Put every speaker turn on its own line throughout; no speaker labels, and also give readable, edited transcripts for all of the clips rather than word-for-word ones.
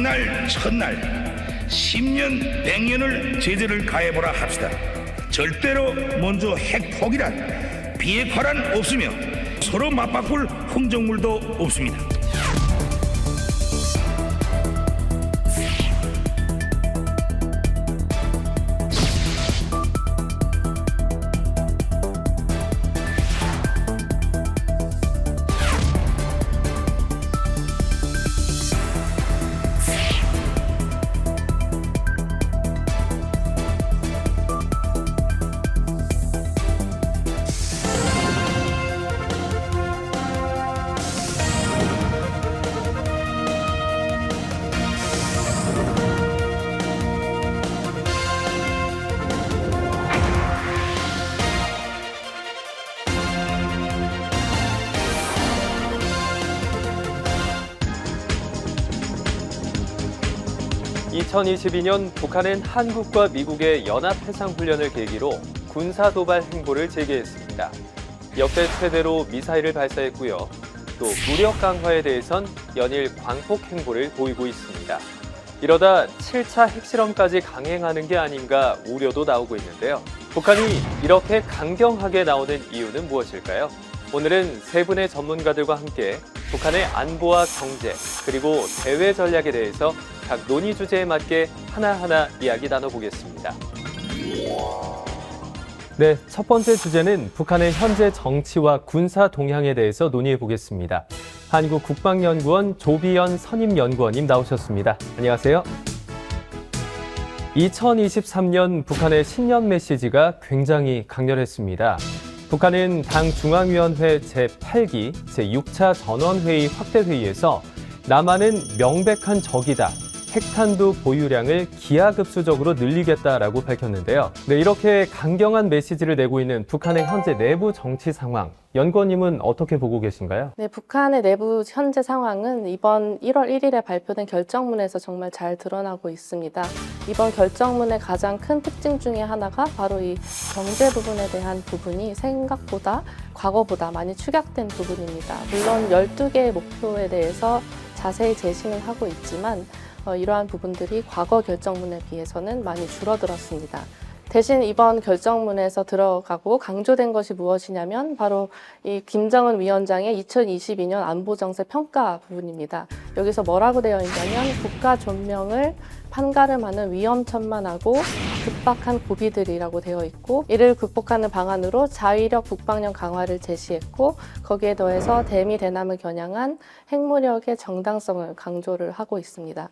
장날 첫날 10년 100년을 제재를 가해보라 합시다. 절대로 먼저 핵폭이란 비핵화란 없으며 서로 맞바꿀 흥정물도 없습니다.
2022년 북한은 한국과 미국의 연합해상훈련을 계기로 군사도발 행보를 재개했습니다. 역대 최대로 미사일을 발사했고요. 또 무력 강화에 대해선 연일 광폭 행보를 보이고 있습니다. 이러다 7차 핵실험까지 강행하는 게 아닌가 우려도 나오고 있는데요. 북한이 이렇게 강경하게 나오는 이유는 무엇일까요? 오늘은 세 분의 전문가들과 함께 북한의 안보와 경제, 그리고 대외 전략에 대해서 각 논의 주제에 맞게 하나하나 이야기 나눠보겠습니다. 네, 첫 번째 주제는 북한의 현재 정치와 군사 동향에 대해서 논의해 보겠습니다. 한국국방연구원 조비연 선임연구원님 나오셨습니다. 안녕하세요. 2023년 북한의 신년 메시지가 굉장히 강렬했습니다. 북한은 당 중앙위원회 제8기 제6차 전원회의 확대회의에서 남한은 명백한 적이다. 핵탄두 보유량을 기하급수적으로 늘리겠다라고 밝혔는데요. 네, 이렇게 강경한 메시지를 내고 있는 북한의 현재 내부 정치 상황, 연구원님은 어떻게 보고 계신가요?
네, 북한의 내부 현재 상황은 이번 1월 1일에 발표된 결정문에서 정말 잘 드러나고 있습니다. 이번 결정문의 가장 큰 특징 중에 하나가 바로 이 경제 부분에 대한 부분이 생각보다 과거보다 많이 축약된 부분입니다. 물론 12개의 목표에 대해서 자세히 제시는 하고 있지만 이러한 부분들이 과거 결정문에 비해서는 많이 줄어들었습니다. 대신 이번 결정문에서 들어가고 강조된 것이 무엇이냐면 바로 이 김정은 위원장의 2022년 안보정세 평가 부분입니다. 여기서 뭐라고 되어 있냐면 국가 존명을 판가름하는 위험천만하고 급박한 고비들이라고 되어 있고, 이를 극복하는 방안으로 자위력 국방력 강화를 제시했고, 거기에 더해서 대미 대남을 겨냥한 핵무력의 정당성을 강조를 하고 있습니다.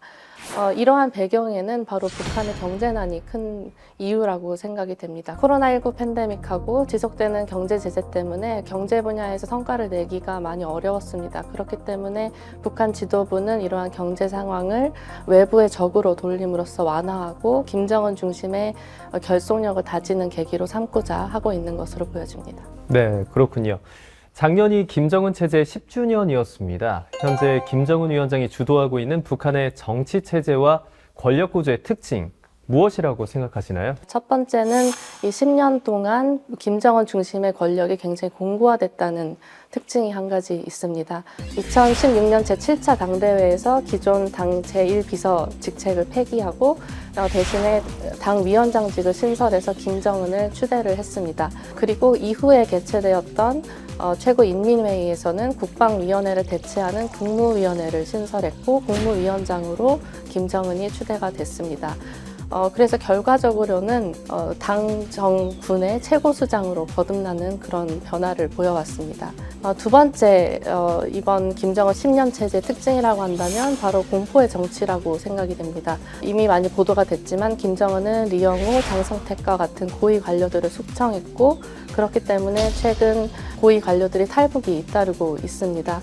이러한 배경에는 바로 북한의 경제난이 큰 이유라고 생각이 됩니다. 코로나19 팬데믹하고 지속되는 경제 제재 때문에 경제 분야에서 성과를 내기가 많이 어려웠습니다. 그렇기 때문에 북한 지도부는 이러한 경제 상황을 외부의 적으로 돌림으로써 완화하고 김정은 중심의 결속력을 다지는 계기로 삼고자 하고 있는 것으로 보여집니다.
네, 그렇군요. 작년이 김정은 체제 10주년이었습니다. 현재 김정은 위원장이 주도하고 있는 북한의 정치 체제와 권력 구조의 특징, 무엇이라고 생각하시나요?
첫 번째는 이 10년 동안 김정은 중심의 권력이 굉장히 공고화됐다는 특징이 한 가지 있습니다. 2016년 제7차 당대회에서 기존 당 제1비서 직책을 폐기하고 대신에 당 위원장직을 신설해서 김정은을 추대를 했습니다. 그리고 이후에 개최되었던 최고인민회의에서는 국방위원회를 대체하는 국무위원회를 신설했고 국무위원장으로 김정은이 추대가 됐습니다. 그래서 결과적으로는 당 정군의 최고수장으로 거듭나는 그런 변화를 보여왔습니다. 두 번째, 이번 김정은 10년 체제의 특징이라고 한다면 바로 공포의 정치라고 생각이 됩니다. 이미 많이 보도가 됐지만 김정은은 리영호, 장성택과 같은 고위 관료들을 숙청했고, 그렇기 때문에 최근 고위 관료들이 탈북이 잇따르고 있습니다.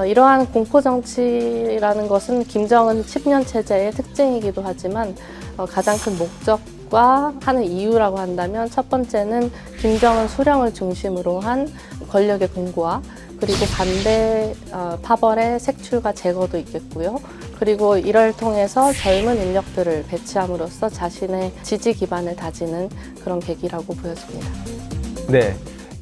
이러한 공포정치라는 것은 김정은 10년 체제의 특징이기도 하지만 가장 큰 목적과 하는 이유라고 한다면 첫 번째는 김정은 수령을 중심으로 한 권력의 공고화, 그리고 반대 파벌의 색출과 제거도 있겠고요. 그리고 이를 통해서 젊은 인력들을 배치함으로써 자신의 지지 기반을 다지는 그런 계기라고 보여집니다.
네.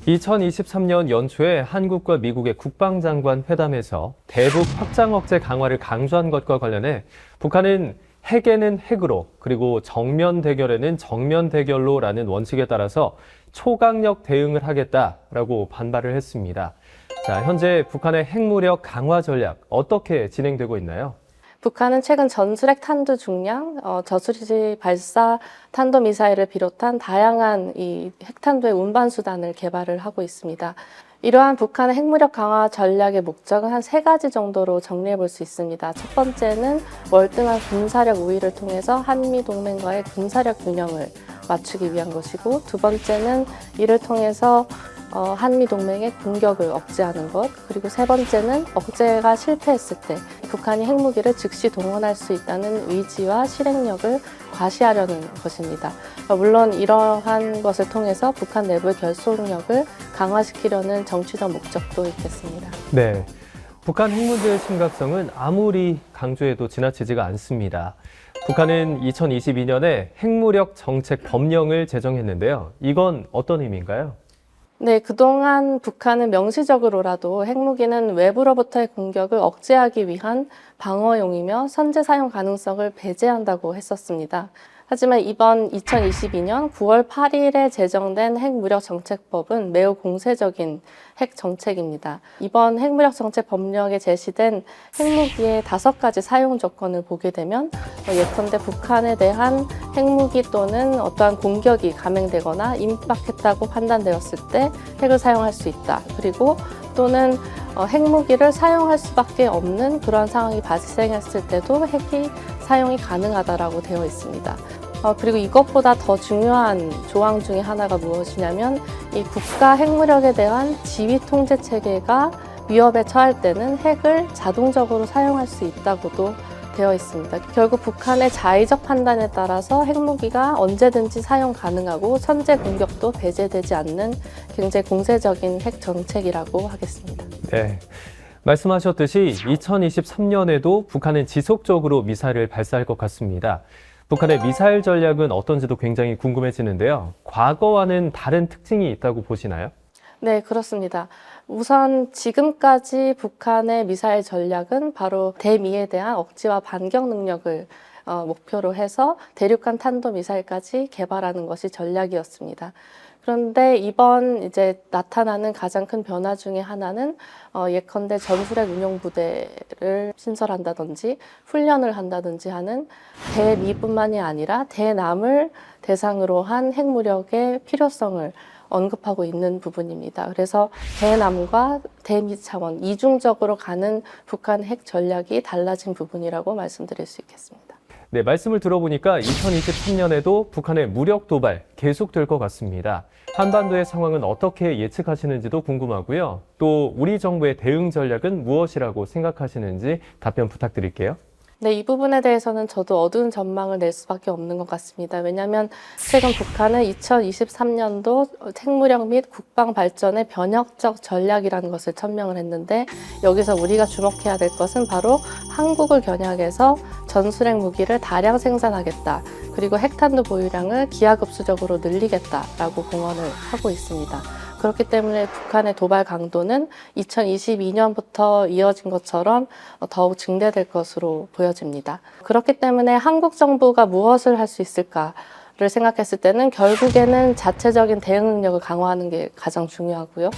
2023년 연초에 한국과 미국의 국방장관 회담에서 대북 확장 억제 강화를 강조한 것과 관련해 북한은 핵에는 핵으로 그리고 정면 대결에는 정면 대결로라는 원칙에 따라서 초강력 대응을 하겠다라고 반발을 했습니다. 자, 현재 북한의 핵무력 강화 전략 어떻게 진행되고 있나요?
북한은 최근 전술핵 탄두 중량, 저수지 발사 탄도미사일을 비롯한 다양한 이 핵탄두의 운반 수단을 개발을 하고 있습니다. 이러한 북한의 핵무력 강화 전략의 목적은 한 3가지 정도로 정리해 볼 수 있습니다. 첫 번째는 월등한 군사력 우위를 통해서 한미 동맹과의 군사력 균형을 맞추기 위한 것이고, 두 번째는 이를 통해서 한미 동맹의 공격을 억제하는 것, 그리고 세 번째는 억제가 실패했을 때 북한이 핵무기를 즉시 동원할 수 있다는 의지와 실행력을 과시하려는 것입니다. 물론 이러한 것을 통해서 북한 내부의 결속력을 강화시키려는 정치적 목적도 있겠습니다.
네, 북한 핵 문제의 심각성은 아무리 강조해도 지나치지가 않습니다. 북한은 2022년에 핵무력 정책 법령을 제정했는데요. 이건 어떤 의미인가요?
네, 그동안 북한은 명시적으로라도 핵무기는 외부로부터의 공격을 억제하기 위한 방어용이며 선제 사용 가능성을 배제한다고 했었습니다. 하지만 이번 2022년 9월 8일에 제정된 핵무력 정책법은 매우 공세적인 핵 정책입니다. 이번 핵무력 정책 법령에 제시된 핵무기의 5가지 사용 조건을 보게 되면 예컨대 북한에 대한 핵무기 또는 어떠한 공격이 감행되거나 임박했다고 판단되었을 때 핵을 사용할 수 있다. 그리고 또는 핵무기를 사용할 수밖에 없는 그런 상황이 발생했을 때도 핵이 사용이 가능하다라고 되어 있습니다. 그리고 이것보다 더 중요한 조항 중에 하나가 무엇이냐면 이 국가 핵무력에 대한 지휘 통제 체계가 위협에 처할 때는 핵을 자동적으로 사용할 수 있다고도 되어 있습니다. 결국 북한의 자의적 판단에 따라서 핵무기가 언제든지 사용 가능하고 선제 공격도 배제되지 않는 굉장히 공세적인 핵 정책이라고 하겠습니다.
네. 말씀하셨듯이 2023년에도 북한은 지속적으로 미사일을 발사할 것 같습니다. 북한의 미사일 전략은 어떤지도 굉장히 궁금해지는데요. 과거와는 다른 특징이 있다고 보시나요?
네, 그렇습니다. 우선 지금까지 북한의 미사일 전략은 바로 대미에 대한 억지와 반격 능력을 목표로 해서 대륙간 탄도미사일까지 개발하는 것이 전략이었습니다. 그런데 이번 이제 나타나는 가장 큰 변화 중에 하나는 예컨대 전술핵 운용부대를 신설한다든지 훈련을 한다든지 하는 대미뿐만이 아니라 대남을 대상으로 한 핵무력의 필요성을 언급하고 있는 부분입니다. 그래서 대남과 대미 차원 이중적으로 가는 북한 핵 전략이 달라진 부분이라고 말씀드릴 수 있겠습니다.
네, 말씀을 들어보니까 2023년에도 북한의 무력 도발 계속될 것 같습니다. 한반도의 상황은 어떻게 예측하시는지도 궁금하고요. 또 우리 정부의 대응 전략은 무엇이라고 생각하시는지 답변 부탁드릴게요.
네, 이 부분에 대해서는 저도 어두운 전망을 낼 수밖에 없는 것 같습니다. 왜냐하면 최근 북한은 2023년도 핵무력 및 국방 발전의 변혁적 전략이라는 것을 천명을 했는데, 여기서 우리가 주목해야 될 것은 바로 한국을 겨냥해서 전술핵 무기를 다량 생산하겠다. 그리고 핵탄두 보유량을 기하급수적으로 늘리겠다라고 공언을 하고 있습니다. 그렇기 때문에 북한의 도발 강도는 2022년부터 이어진 것처럼 더욱 증대될 것으로 보여집니다. 그렇기 때문에 한국 정부가 무엇을 할 수 있을까를 생각했을 때는 결국에는 자체적인 대응 능력을 강화하는 게 가장 중요하고요.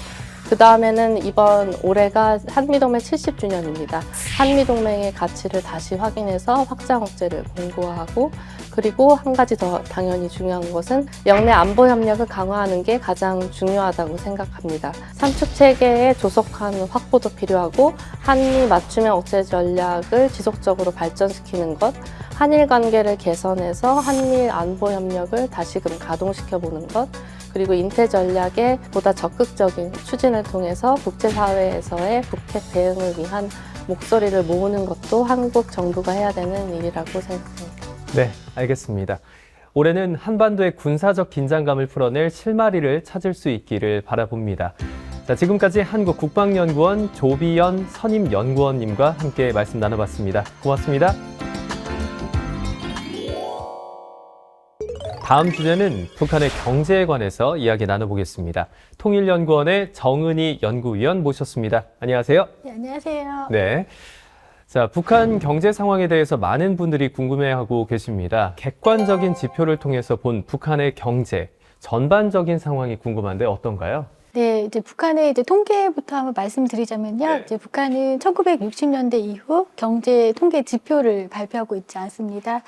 그 다음에는 이번 올해가 한미동맹 70주년입니다. 한미동맹의 가치를 다시 확인해서 확장 억제를 공고화하고, 그리고 한 가지 더 당연히 중요한 것은 영내 안보 협력을 강화하는 게 가장 중요하다고 생각합니다. 삼축 체계의 조속한 확보도 필요하고, 한미 맞춤형 억제 전략을 지속적으로 발전시키는 것, 한일 관계를 개선해서 한미일 안보 협력을 다시금 가동시켜보는 것, 그리고 인태 전략의 보다 적극적인 추진을 통해서 국제사회에서의 북핵 대응을 위한 목소리를 모으는 것도 한국 정부가 해야 되는 일이라고 생각합니다.
네, 알겠습니다. 올해는 한반도의 군사적 긴장감을 풀어낼 실마리를 찾을 수 있기를 바라봅니다. 자, 지금까지 한국국방연구원 조비연 선임연구원님과 함께 말씀 나눠봤습니다. 고맙습니다. 다음 주제는 북한의 경제에 관해서 이야기 나눠보겠습니다. 통일연구원의 정은희 연구위원 모셨습니다. 안녕하세요.
네, 안녕하세요.
네. 자, 북한 경제 상황에 대해서 많은 분들이 궁금해하고 계십니다. 객관적인 지표를 통해서 본 북한의 경제, 전반적인 상황이 궁금한데 어떤가요?
네, 이제 북한의 이제 통계부터 한번 말씀드리자면요.
네.
이제 북한은 1960년대 이후 경제 통계 지표를 발표하고 있지 않습니다.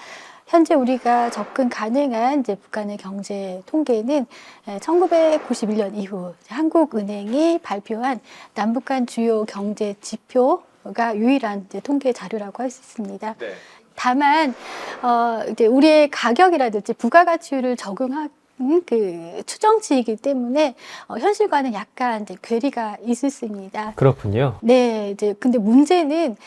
현재 우리가 접근 가능한 이제 북한의 경제 통계는 1991년 이후 한국은행이 발표한 남북한 주요 경제 지표가 유일한 이제 통계 자료라고 할 수 있습니다.
네.
다만 이제 우리의 가격이라든지 부가가치율을 적용한 그 추정치이기 때문에 현실과는 약간 이제 괴리가 있습니다.
그렇군요.
네, 이제 근데 문제는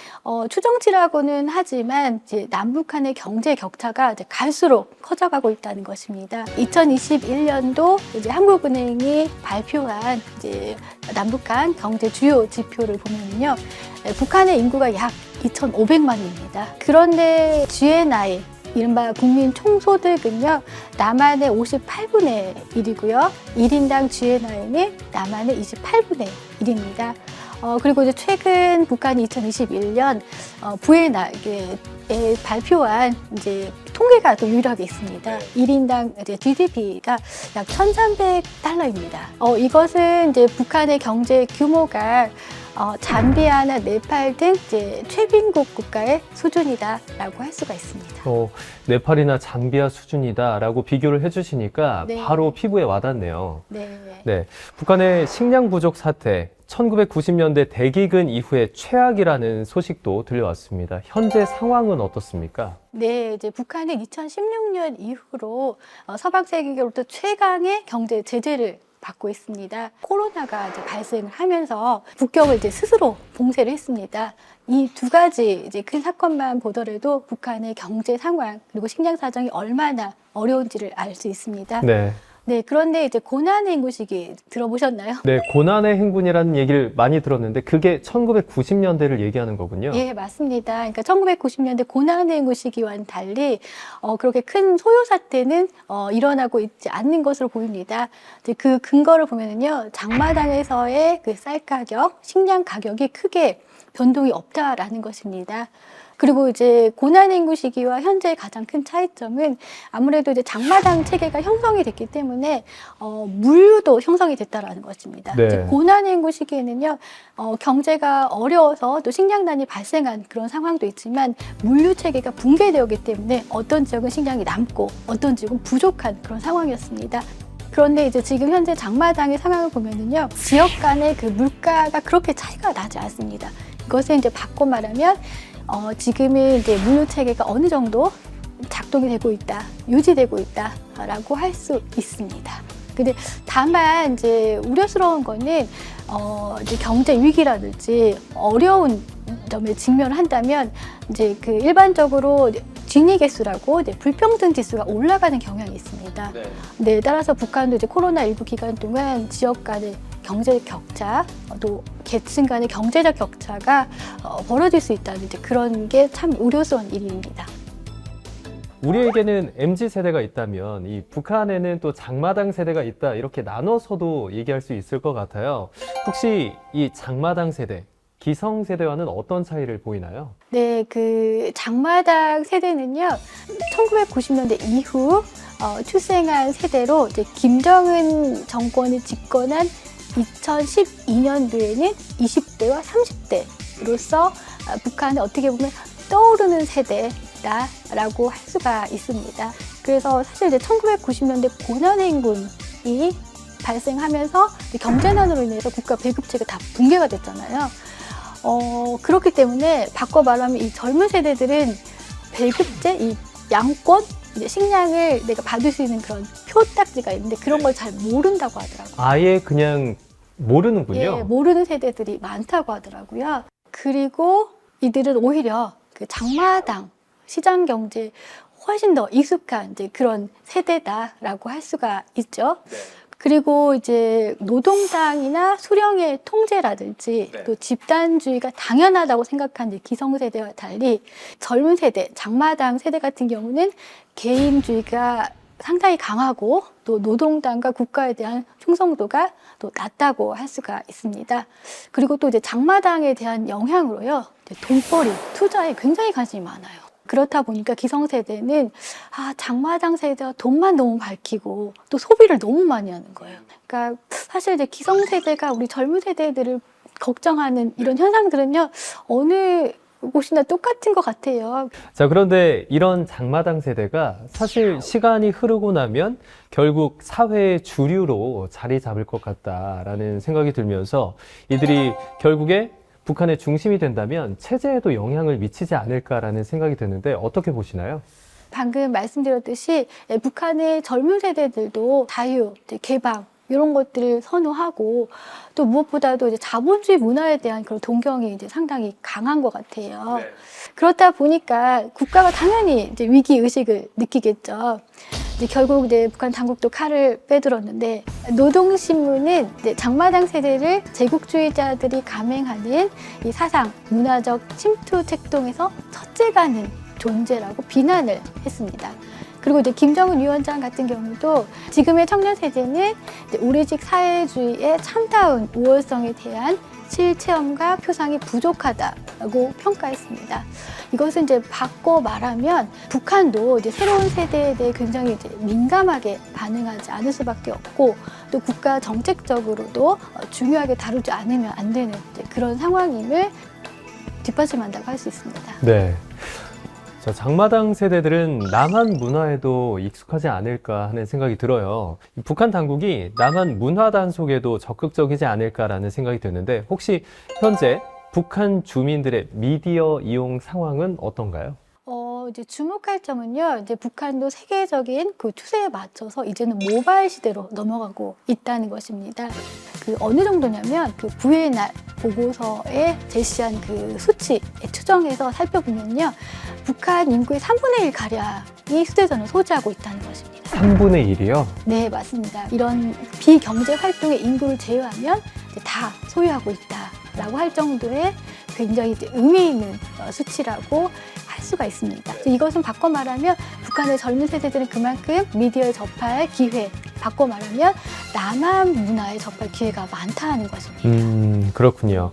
추정치라고는 하지만 이제 남북한의 경제 격차가 이제 갈수록 커져가고 있다는 것입니다. 2021년도 이제 한국은행이 발표한 이제 남북한 경제 주요 지표를 보면요, 북한의 인구가 약 2,500만입니다. 그런데 GNI 이른바 국민 총소득은요, 남한의 58분의 1이고요. 1인당 GNI는 남한의 28분의 1입니다. 그리고 이제 최근 북한이 2021년 부에나에 발표한 이제 통계가 또 유일하게 있습니다. 1인당 이제 GDP가 약 1,300달러입니다. 이것은 이제 북한의 경제 규모가 잠비아나 네팔 등 이제 최빈국 국가의 수준이다라고 할 수가 있습니다.
네팔이나 잠비아 수준이다라고 비교를 해주시니까
네.
바로 피부에 와닿네요.
네.
네, 북한의 식량 부족 사태, 1990년대 대기근 이후에 최악이라는 소식도 들려왔습니다. 현재 상황은 어떻습니까?
네, 이제 북한은 2016년 이후로 서방 세계로부터 최강의 경제 제재를 받고 있습니다. 코로나가 이제 발생을 하면서 국경을 이제 스스로 봉쇄를 했습니다. 이 두 가지 이제 큰 사건만 보더라도 북한의 경제 상황 그리고 식량 사정이 얼마나 어려운지를 알 수 있습니다.
네.
네, 그런데 이제 고난의 행군 시기 들어보셨나요?
네, 고난의 행군이라는 얘기를 많이 들었는데 그게 1990년대를 얘기하는 거군요.
예, 맞습니다. 그러니까 1990년대 고난의 행군 시기와는 달리 그렇게 큰 소요 사태는 일어나고 있지 않는 것으로 보입니다. 이제 그 근거를 보면은요, 장마당에서의 그 쌀 가격, 식량 가격이 크게 변동이 없다라는 것입니다. 그리고 이제 고난의 행군 시기와 현재의 가장 큰 차이점은 아무래도 이제 장마당 체계가 형성이 됐기 때문에 물류도 형성이 됐다라는 것입니다.
네.
이제 고난의 행군 시기에는요, 경제가 어려워서 또 식량난이 발생한 그런 상황도 있지만 물류 체계가 붕괴되었기 때문에 어떤 지역은 식량이 남고 어떤 지역은 부족한 그런 상황이었습니다. 그런데 이제 지금 현재 장마당의 상황을 보면은요, 지역 간의 그 물가가 그렇게 차이가 나지 않습니다. 이것을 이제 바꿔 말하면 지금의 이제 물류 체계가 어느 정도 작동이 되고 있다, 유지되고 있다라고 할 수 있습니다. 근데 다만 이제 우려스러운 거는 이제 경제 위기라든지 어려운 점에 직면을 한다면 이제 그 일반적으로 진위 개수라고 이제 불평등 지수가 올라가는 경향이 있습니다. 네, 따라서 북한도 이제 코로나19 기간 동안 지역 간의 경제 격차, 또 계층 간의 경제적 격차가 벌어질 수 있다는 이제 그런 게 참 우려스러운 일입니다.
우리에게는 MZ세대가 있다면 이 북한에는 또 장마당 세대가 있다, 이렇게 나눠서도 얘기할 수 있을 것 같아요. 혹시 이 장마당 세대, 기성세대와는 어떤 차이를 보이나요?
네, 그 장마당 세대는요, 1990년대 이후 출생한 세대로 이제 김정은 정권이 집권한 2012년도에는 20대와 30대로서 북한은 어떻게 보면 떠오르는 세대다라고 할 수가 있습니다. 그래서 사실 이제 1990년대 고난행군이 발생하면서 경제난으로 인해서 국가 배급체가 다 붕괴가 됐잖아요. 그렇기 때문에 바꿔 말하면 이 젊은 세대들은 배급제, 이 양권, 이제 식량을 내가 받을 수 있는 그런 표딱지가 있는데 그런 걸 잘 모른다고 하더라고요.
아예 그냥 모르는군요.
예, 모르는 세대들이 많다고 하더라고요. 그리고 이들은 오히려 그 장마당, 시장 경제에 훨씬 더 익숙한 이제 그런 세대다라고 할 수가 있죠. 그리고 이제 노동당이나 수령의 통제라든지 또 집단주의가 당연하다고 생각한 이제 기성세대와 달리 젊은 세대, 장마당 세대 같은 경우는 개인주의가 상당히 강하고 또 노동당과 국가에 대한 충성도가 또 낮다고 할 수가 있습니다. 그리고 또 이제 장마당에 대한 영향으로요, 이제 돈벌이, 투자에 굉장히 관심이 많아요. 그렇다 보니까 기성세대는 장마당 세대가 돈만 너무 밝히고 또 소비를 너무 많이 하는 거예요. 그러니까 사실 이제 기성세대가 우리 젊은 세대들을 걱정하는 이런 현상들은요, 어느 곳이나 똑같은 것 같아요.
자, 그런데 이런 장마당 세대가 사실 시간이 흐르고 나면 결국 사회의 주류로 자리 잡을 것 같다라는 생각이 들면서 이들이 결국에 북한의 중심이 된다면 체제에도 영향을 미치지 않을까라는 생각이 드는데 어떻게 보시나요?
방금 말씀드렸듯이 북한의 젊은 세대들도 자유, 개방 이런 것들을 선호하고 또 무엇보다도 이제 자본주의 문화에 대한 그런 동경이 이제 상당히 강한 것 같아요. 그렇다 보니까 국가가 당연히 이제 위기 의식을 느끼겠죠. 이제 결국 이제 북한 당국도 칼을 빼들었는데 노동신문은 이제 장마당 세대를 제국주의자들이 감행하는 이 사상, 문화적 침투 책동에서 첫째가는 존재라고 비난을 했습니다. 그리고 이제 김정은 위원장 같은 경우도 지금의 청년 세대는 우리식 사회주의의 참다운 우월성에 대한 실체험과 표상이 부족하다고 평가했습니다. 이것은 이제 바꿔 말하면 북한도 이제 새로운 세대에 대해 굉장히 이제 민감하게 반응하지 않을 수밖에 없고 또 국가 정책적으로도 중요하게 다루지 않으면 안 되는 그런 상황임을 뒷받침한다고 할 수 있습니다.
네. 자, 장마당 세대들은 남한 문화에도 익숙하지 않을까 하는 생각이 들어요. 북한 당국이 남한 문화 단속에도 적극적이지 않을까라는 생각이 드는데 혹시 현재 북한 주민들의 미디어 이용 상황은 어떤가요?
이제 주목할 점은요, 이제 북한도 세계적인 그 추세에 맞춰서 이제는 모바일 시대로 넘어가고 있다는 것입니다. 그 어느 정도냐면 그 9일 날 보고서에 제시한 그 수치 추정해서 살펴보면요, 북한 인구의 3분의 1 가량이 휴대전을 소지하고 있다는 것입니다.
3분의 1이요?
네, 맞습니다. 이런 비경제 활동의 인구를 제외하면 이제 다 소유하고 있다라고 할 정도의 굉장히 이제 의미 있는 수치라고 할 수가 있습니다. 이것은 바꿔 말하면 북한의 젊은 세대들은 그만큼 미디어에 접할 기회, 바꿔 말하면 남한 문화에 접할 기회가 많다는 것입니다.
그렇군요.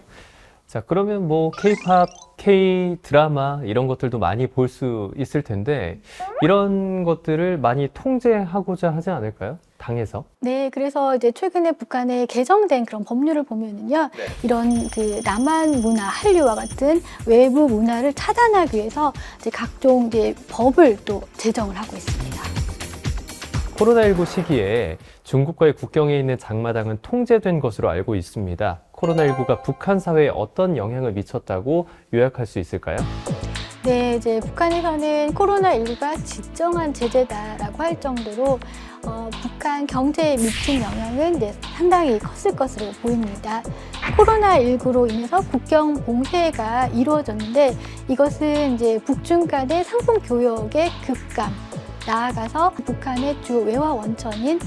자, 그러면 뭐 K-팝, K-드라마 이런 것들도 많이 볼 수 있을 텐데 이런 것들을 많이 통제하고자 하지 않을까요? 당에서?
네, 그래서 이제 최근에 북한에 개정된 그런 법률을 보면은요, 이런 그 남한 문화, 한류와 같은 외부 문화를 차단하기 위해서 이제 각종 이제 법을 또 제정을 하고 있습니다.
코로나19 시기에 중국과의 국경에 있는 장마당은 통제된 것으로 알고 있습니다. 코로나19가 북한 사회에 어떤 영향을 미쳤다고 요약할 수 있을까요?
네, 이제 북한에서는 코로나19가 지정한 제재다라고 할 정도로 북한 경제에 미친 영향은 이제 상당히 컸을 것으로 보입니다. 코로나19로 인해서 국경 봉쇄가 이루어졌는데 이것은 이제 북중 간의 상품 교역의 급감, 나아가서 북한의 주 외화 원천인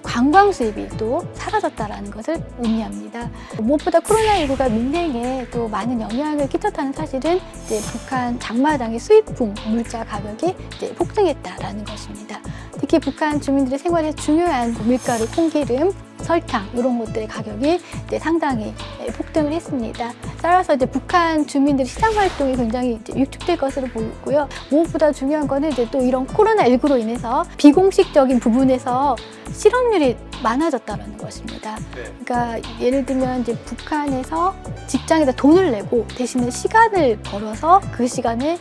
관광 수입이 또 사라졌다라는 것을 의미합니다. 무엇보다 코로나19가 민생에 또 많은 영향을 끼쳤다는 사실은 이제 북한 장마당의 수입품 물자 가격이 이제 폭등했다라는 것입니다. 특히 북한 주민들의 생활에 중요한 밀가루, 콩기름, 설탕 이런 것들의 가격이 이제 상당히 폭등을 했습니다. 따라서 이제 북한 주민들의 시장 활동이 굉장히 이제 위축될 것으로 보이고요. 무엇보다 중요한 거는 이제 또 이런 코로나19로 인해서 비공식적인 부분에서 실업률이 많아졌다는 것입니다. 그러니까 예를 들면 이제 북한에서 직장에다 돈을 내고 대신에 시간을 벌어서 그 시간에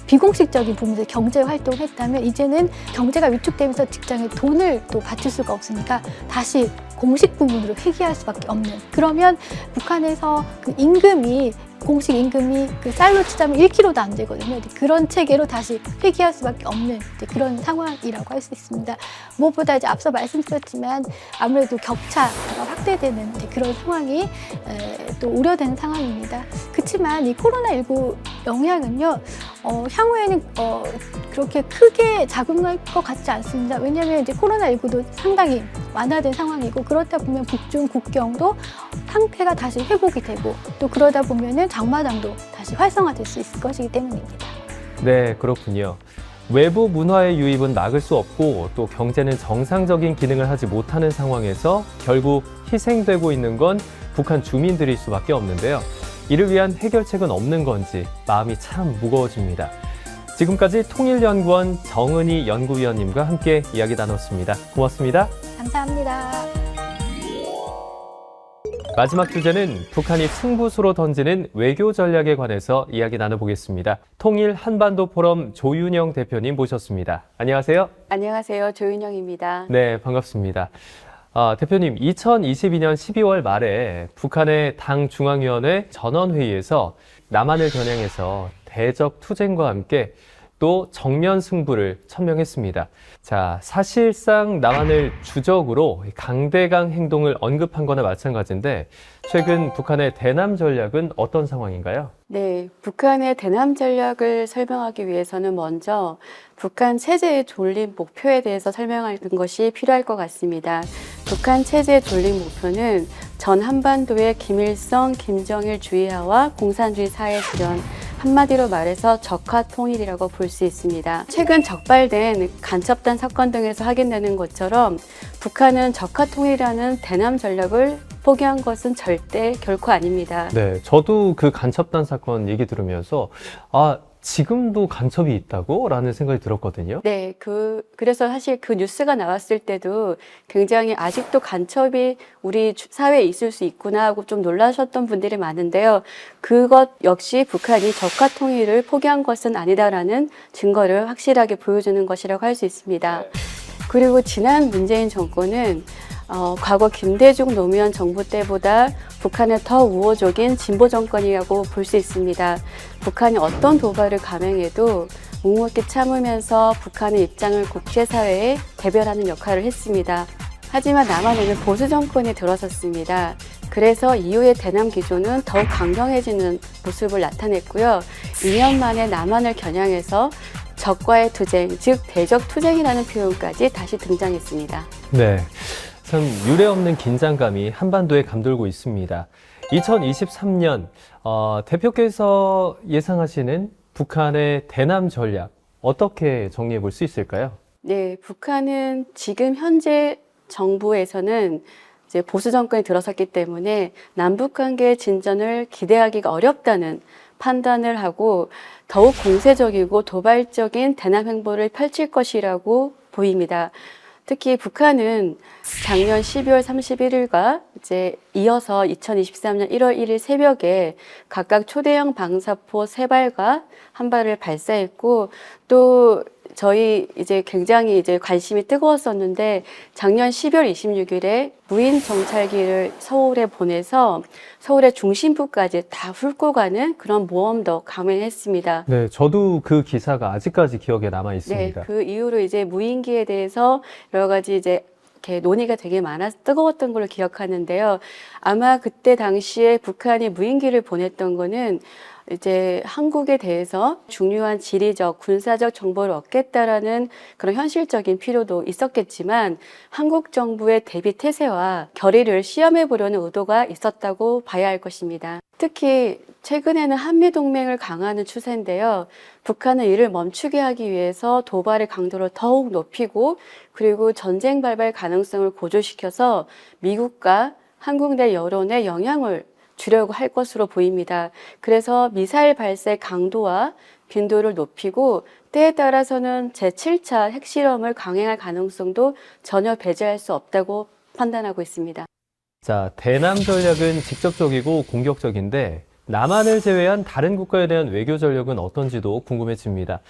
비공식적인 부분에서 경제 활동을 했다면 이제는 경제가 위축되면서 직장에 돈을 또 바칠 수가 없으니까 다시 공식 부분으로 회귀할 수밖에 없는, 그러면 북한에서 그 임금이 공식 임금이 그 쌀로 치자면 1kg도 안 되거든요. 그런 체계로 다시 회귀할 수밖에 없는 그런 상황이라고 할 수 있습니다. 무엇보다 이제 앞서 말씀드렸지만 아무래도 격차가 확대되는 그런 상황이 또 우려되는 상황입니다. 그렇지만 이 코로나19 영향은요, 향후에는 그렇게 크게 작용할 것 같지 않습니다. 왜냐하면 이제 코로나19도 상당히 완화된 상황이고, 그렇다 보면 북중 국경도 상태가 다시 회복이 되고, 또 그러다 보면은 장마당도 다시 활성화될 수 있을 것이기 때문입니다.
네, 그렇군요. 외부 문화의 유입은 막을 수 없고 또 경제는 정상적인 기능을 하지 못하는 상황에서 결국 희생되고 있는 건 북한 주민들일 수밖에 없는데요. 이를 위한 해결책은 없는 건지 마음이 참 무거워집니다. 지금까지 통일연구원 정은희 연구위원님과 함께 이야기 나눴습니다. 고맙습니다.
감사합니다.
마지막 주제는 북한이 승부수로 던지는 외교 전략에 관해서 이야기 나눠보겠습니다. 통일 한반도 포럼 조윤영 대표님 모셨습니다. 안녕하세요.
안녕하세요. 조윤영입니다.
네, 반갑습니다. 대표님, 2022년 12월 말에 북한의 당 중앙위원회 전원회의에서 남한을 겨냥해서 대적 투쟁과 함께 또 정면 승부를 천명했습니다. 자, 사실상 남한을 주적으로 강대강 행동을 언급한 거나 마찬가지인데 최근 북한의 대남 전략은 어떤 상황인가요?
네, 북한의 대남 전략을 설명하기 위해서는 먼저 북한 체제의 존립 목표에 대해서 설명하는 것이 필요할 것 같습니다. 북한 체제의 존립 목표는 전 한반도의 김일성, 김정일 주의하와 공산주의 사회 실현, 한마디로 말해서 적화 통일이라고 볼 수 있습니다. 최근 적발된 간첩단 사건 등에서 확인되는 것처럼 북한은 적화 통일이라는 대남 전략을 포기한 것은 절대 결코 아닙니다.
네, 저도 그 간첩단 사건 얘기 들으면서 지금도 간첩이 있다고? 라는 생각이 들었거든요.
네, 그래서 사실 그 뉴스가 나왔을 때도 굉장히 아직도 간첩이 우리 사회에 있을 수 있구나 하고 좀 놀라셨던 분들이 많은데요. 그것 역시 북한이 적화 통일을 포기한 것은 아니다라는 증거를 확실하게 보여주는 것이라고 할 수 있습니다. 그리고 지난 문재인 정권은 과거 김대중 노무현 정부 때보다 북한은 더 우호적인 진보 정권이라고 볼 수 있습니다. 북한이 어떤 도발을 감행해도 묵묵히 참으면서 북한의 입장을 국제사회에 대변하는 역할을 했습니다. 하지만 남한에는 보수 정권이 들어섰습니다. 그래서 이후의 대남 기조는 더욱 강경해지는 모습을 나타냈고요. 2년 만에 남한을 겨냥해서 적과의 투쟁, 즉 대적 투쟁이라는 표현까지 다시 등장했습니다.
네. 참 유례없는 긴장감이 한반도에 감돌고 있습니다. 2023년 대표께서 예상하시는 북한의 대남 전략 어떻게 정리해 볼 수 있을까요?
네, 북한은 지금 현재 정부에서는 이제 보수 정권이 들어섰기 때문에 남북 관계의 진전을 기대하기가 어렵다는 판단을 하고 더욱 공세적이고 도발적인 대남 행보를 펼칠 것이라고 보입니다. 특히 북한은 작년 12월 31일과 이제 이어서 2023년 1월 1일 새벽에 각각 초대형 방사포 3발과 1발을 발사했고 또 저희 이제 굉장히 이제 관심이 뜨거웠었는데 작년 12월 26일에 무인 정찰기를 서울에 보내서 서울의 중심부까지 다 훑고 가는 그런 모험도 감행했습니다.
네, 저도 그 기사가 아직까지 기억에 남아 있습니다.
네, 그 이후로 이제 무인기에 대해서 여러 가지 이제 이렇게 논의가 되게 뜨거웠던 걸로 기억하는데요. 아마 그때 당시에 북한이 무인기를 보냈던 거는 이제 한국에 대해서 중요한 지리적, 군사적 정보를 얻겠다라는 그런 현실적인 필요도 있었겠지만 한국 정부의 대비 태세와 결의를 시험해 보려는 의도가 있었다고 봐야 할 것입니다. 특히 최근에는 한미동맹을 강화하는 추세인데요. 북한은 이를 멈추게 하기 위해서 도발의 강도를 더욱 높이고 그리고 전쟁 발발 가능성을 고조시켜서 미국과 한국 내 여론에 영향을 주려고 할 것으로 보입니다. 그래서 미사일 발사의 강도와 빈도를 높이고 때에 따라서는 제7차 핵실험을 강행할 가능성도 전혀 배제할 수 없다고 판단하고 있습니다.
자, 대남 전략은 직접적이고 공격적인데 남한을 제외한 다른 국가에 대한 외교 전략은 어떤지도 궁금해집니다.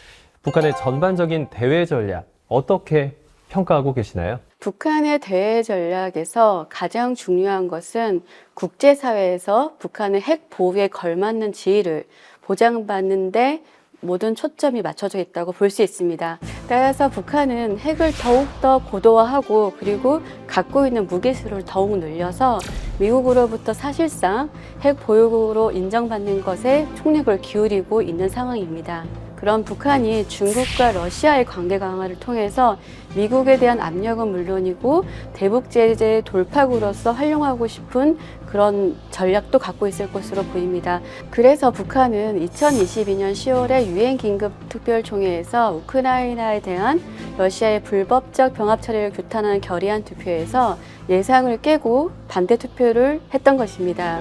북한의 전반적인 대외 전략 어떻게 평가하고 계시나요?
북한의 대외 전략에서 가장 중요한 것은 국제사회에서 북한의 핵 보호에 걸맞는 지위를 보장받는데 모든 초점이 맞춰져 있다고 볼 수 있습니다. 따라서 북한은 핵을 더욱더 고도화하고 그리고 갖고 있는 무기수를 더욱 늘려서 미국으로부터 사실상 핵 보유국으로 인정받는 것에 총력을 기울이고 있는 상황입니다. 그럼 북한이 중국과 러시아의 관계 강화를 통해서 미국에 대한 압력은 물론이고 대북 제재의 돌파구로서 활용하고 싶은 그런 전략도 갖고 있을 것으로 보입니다. 그래서 북한은 2022년 10월에 유엔 긴급 특별총회에서 우크라이나에 대한 러시아의 불법적 병합 처리를 규탄하는 결의안 투표에서 예상을 깨고 반대 투표를 했던 것입니다.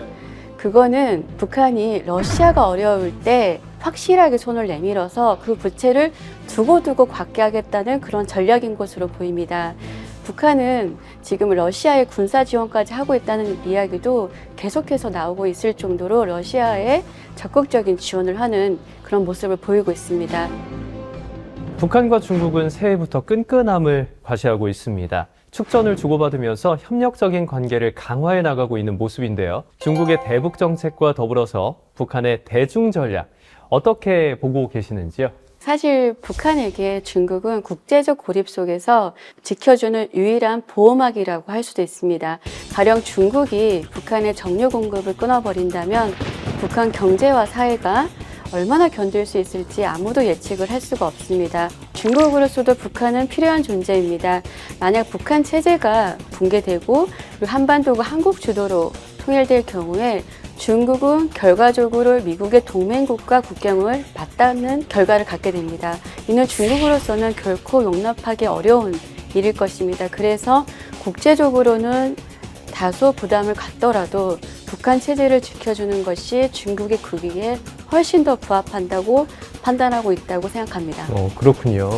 그거는 북한이 러시아가 어려울 때 확실하게 손을 내밀어서 그 부채를 두고두고 갚게 하겠다는 그런 전략인 것으로 보입니다. 북한은 지금 러시아의 군사 지원까지 하고 있다는 이야기도 계속해서 나오고 있을 정도로 러시아에 적극적인 지원을 하는 그런 모습을 보이고 있습니다.
북한과 중국은 새해부터 끈끈함을 과시하고 있습니다. 축전을 주고받으면서 협력적인 관계를 강화해 나가고 있는 모습인데요. 중국의 대북 정책과 더불어서 북한의 대중 전략 어떻게 보고 계시는지요?
사실 북한에게 중국은 국제적 고립 속에서 지켜주는 유일한 보호막이라고 할 수도 있습니다. 가령 중국이 북한의 정유 공급을 끊어버린다면 북한 경제와 사회가 얼마나 견딜 수 있을지 아무도 예측을 할 수가 없습니다. 중국으로서도 북한은 필요한 존재입니다. 만약 북한 체제가 붕괴되고 그리고 한반도가 한국 주도로 통일될 경우에 중국은 결과적으로 미국의 동맹국가 국경을 맞닿는 결과를 갖게 됩니다. 이는 중국으로서는 결코 용납하기 어려운 일일 것입니다. 그래서 국제적으로는 다소 부담을 갖더라도 북한 체제를 지켜주는 것이 중국의 국익에 훨씬 더 부합한다고 판단하고 있다고 생각합니다.
그렇군요.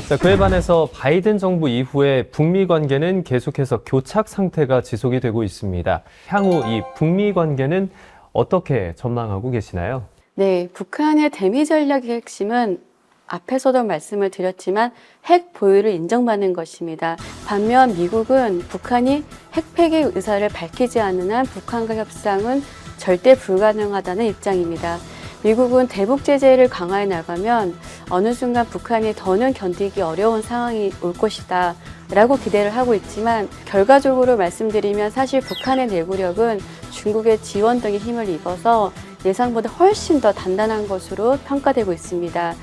자, 그에 반해서 바이든 정부 이후에 북미 관계는 계속해서 교착 상태가 지속이 되고 있습니다. 향후 이 북미 관계는 어떻게 전망하고 계시나요?
네, 북한의 대미 전략의 핵심은 앞에서도 말씀을 드렸지만 핵 보유를 인정받는 것입니다. 반면 미국은 북한이 핵 폐기 의사를 밝히지 않는 한 북한과 협상은 절대 불가능하다는 입장입니다. 미국은 대북 제재를 강화해 나가면 어느 순간 북한이 더는 견디기 어려운 상황이 올 것이다 라고 기대를 하고 있지만 결과적으로 말씀드리면 사실 북한의 내구력은 중국의 지원 등의 힘을 입어서 예상보다 훨씬 더 단단한 것으로 평가되고 있습니다.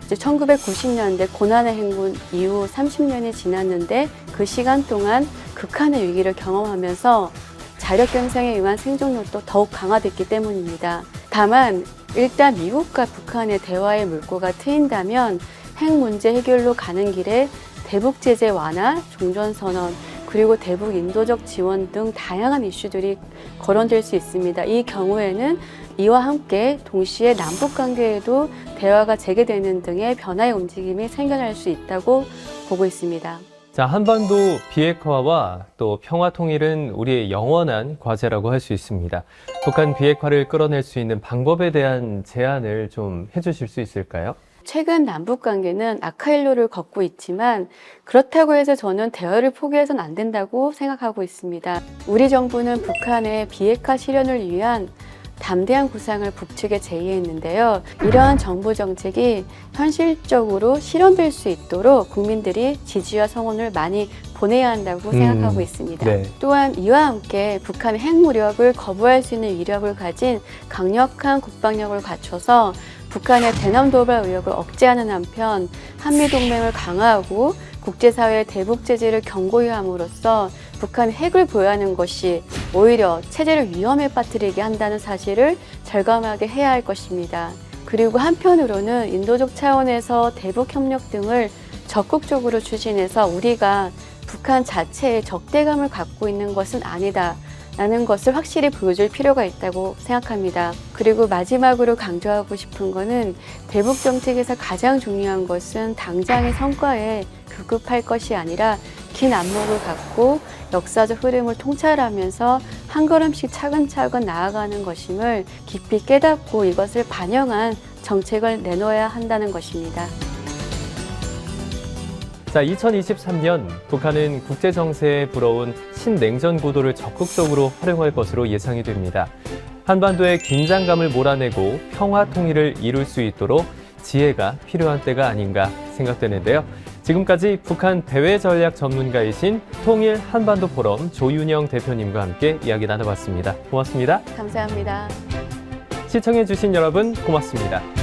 1990년대 고난의 행군 이후 30년이 지났는데 그 시간 동안 극한의 위기를 경험하면서 자력 경쟁에 의한 생존력도 더욱 강화됐기 때문입니다. 다만 일단 미국과 북한의 대화의 물꼬가 트인다면 핵 문제 해결로 가는 길에 대북 제재 완화, 종전선언, 그리고 대북 인도적 지원 등 다양한 이슈들이 거론될 수 있습니다. 이 경우에는 이와 함께 동시에 남북 관계에도 대화가 재개되는 등의 변화의 움직임이 생겨날 수 있다고 보고 있습니다.
자, 한반도 비핵화와 또 평화 통일은 우리의 영원한 과제라고 할 수 있습니다. 북한 비핵화를 끌어낼 수 있는 방법에 대한 제안을 좀 해주실 수 있을까요?
최근 남북 관계는 악화일로를 걷고 있지만 그렇다고 해서 저는 대화를 포기해서는 안 된다고 생각하고 있습니다. 우리 정부는 북한의 비핵화 실현을 위한 담대한 구상을 북측에 제의했는데요. 이러한 정부 정책이 현실적으로 실현될 수 있도록 국민들이 지지와 성원을 많이 보내야 한다고 생각하고 있습니다.
네.
또한 이와 함께 북한의 핵무력을 거부할 수 있는 위력을 가진 강력한 국방력을 갖춰서 북한의 대남 도발 의혹을 억제하는 한편 한미동맹을 강화하고 국제사회의 대북 제재를 경고히 함으로써 북한이 핵을 보유하는 것이 오히려 체제를 위험에 빠뜨리게 한다는 사실을 절감하게 해야 할 것입니다. 그리고 한편으로는 인도적 차원에서 대북 협력 등을 적극적으로 추진해서 우리가 북한 자체에 적대감을 갖고 있는 것은 아니다 라는 것을 확실히 보여줄 필요가 있다고 생각합니다. 그리고 마지막으로 강조하고 싶은 것은 대북 정책에서 가장 중요한 것은 당장의 성과에 급급할 것이 아니라 긴 안목을 갖고 역사적 흐름을 통찰하면서 한 걸음씩 차근차근 나아가는 것임을 깊이 깨닫고 이것을 반영한 정책을 내놓아야 한다는 것입니다.
자, 2023년 북한은 국제 정세에 불어온 신냉전 구도를 적극적으로 활용할 것으로 예상이 됩니다. 한반도의 긴장감을 몰아내고 평화 통일을 이룰 수 있도록 지혜가 필요한 때가 아닌가 생각되는데요. 지금까지 북한 대외 전략 전문가이신 통일 한반도 포럼 조윤영 대표님과 함께 이야기 나눠봤습니다. 고맙습니다.
감사합니다.
시청해주신 여러분 고맙습니다.